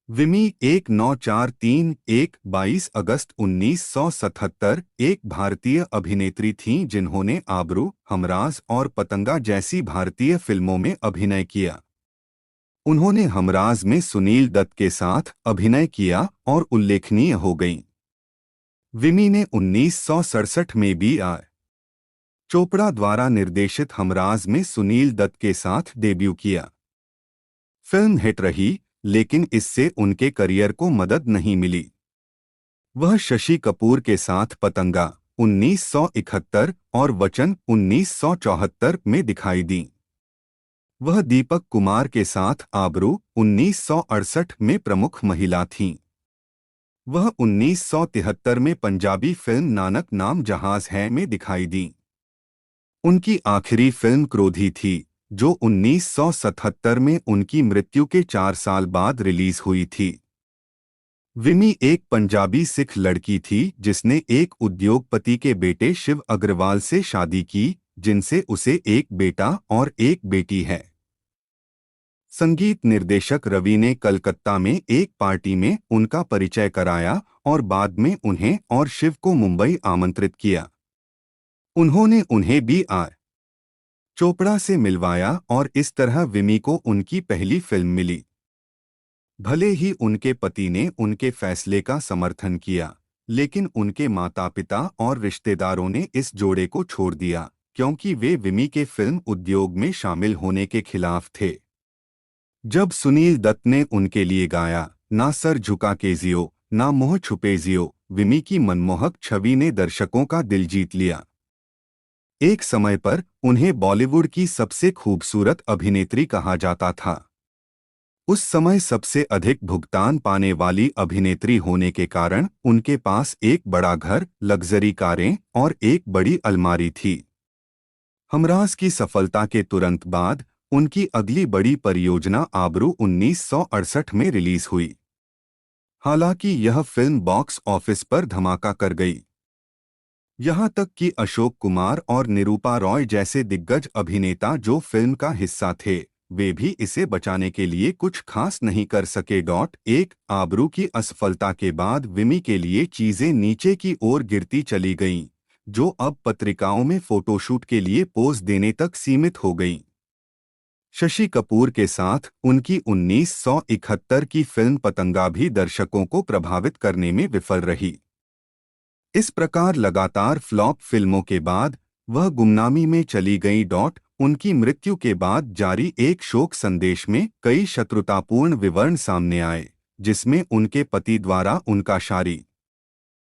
विमी 1943 22 अगस्त 1977 एक भारतीय अभिनेत्री थीं जिन्होंने आबरू, हमराज और पतंगा जैसी भारतीय फिल्मों में अभिनय किया। उन्होंने हमराज में सुनील दत्त के साथ अभिनय किया और उल्लेखनीय हो गईं। विमी ने 1967 में बी आर चोपड़ा द्वारा निर्देशित हमराज में सुनील दत्त के साथ डेब्यू किया। फिल्म हिट रही, लेकिन इससे उनके करियर को मदद नहीं मिली। वह शशि कपूर के साथ पतंगा 1971 और वचन 1974 में दिखाई दी। वह दीपक कुमार के साथ आबरू 1968 में प्रमुख महिला थीं। वह 1973 में पंजाबी फिल्म नानक नाम जहाज है में दिखाई दी। उनकी आखिरी फिल्म क्रोधी थी, जो 1977 में उनकी मृत्यु के 4 साल बाद रिलीज हुई थी। विमी एक पंजाबी सिख लड़की थी जिसने एक उद्योगपति के बेटे शिव अग्रवाल से शादी की, जिनसे उसे एक बेटा और एक बेटी है। संगीत निर्देशक रवि ने कलकत्ता में एक पार्टी में उनका परिचय कराया और बाद में उन्हें और शिव को मुंबई आमंत्रित किया। उन्होंने उन्हें बी आर चोपड़ा से मिलवाया और इस तरह विमी को उनकी पहली फिल्म मिली। भले ही उनके पति ने उनके फैसले का समर्थन किया, लेकिन उनके माता-पिता और रिश्तेदारों ने इस जोड़े को छोड़ दिया क्योंकि वे विमी के फिल्म उद्योग में शामिल होने के खिलाफ थे। जब सुनील दत्त ने उनके लिए गाया, ना सर झुका के जियो, ना मुँह छुपे जियो, विमी की मनमोहक छवि ने दर्शकों का दिल जीत लिया। एक समय पर उन्हें बॉलीवुड की सबसे खूबसूरत अभिनेत्री कहा जाता था। उस समय सबसे अधिक भुगतान पाने वाली अभिनेत्री होने के कारण उनके पास एक बड़ा घर, लग्जरी कारें और एक बड़ी अलमारी थी। हमराज की सफलता के तुरंत बाद उनकी अगली बड़ी परियोजना आबरू 1968 में रिलीज हुई। हालांकि यह फिल्म बॉक्स ऑफिस पर धमाका कर गई। यहाँ तक कि अशोक कुमार और निरूपा रॉय जैसे दिग्गज अभिनेता जो फिल्म का हिस्सा थे, वे भी इसे बचाने के लिए कुछ खास नहीं कर सके। एक आबरू की असफलता के बाद विमी के लिए चीजें नीचे की ओर गिरती चली गईं, जो अब पत्रिकाओं में फोटोशूट के लिए पोज देने तक सीमित हो गईं। शशि कपूर के साथ उनकी 1971 की फिल्म पतंगा भी दर्शकों को प्रभावित करने में विफल रही। इस प्रकार लगातार फ्लॉप फिल्मों के बाद वह गुमनामी में चली गई। उनकी मृत्यु के बाद जारी एक शोक संदेश में कई शत्रुतापूर्ण विवरण सामने आए, जिसमें उनके पति द्वारा उनका शारीरिक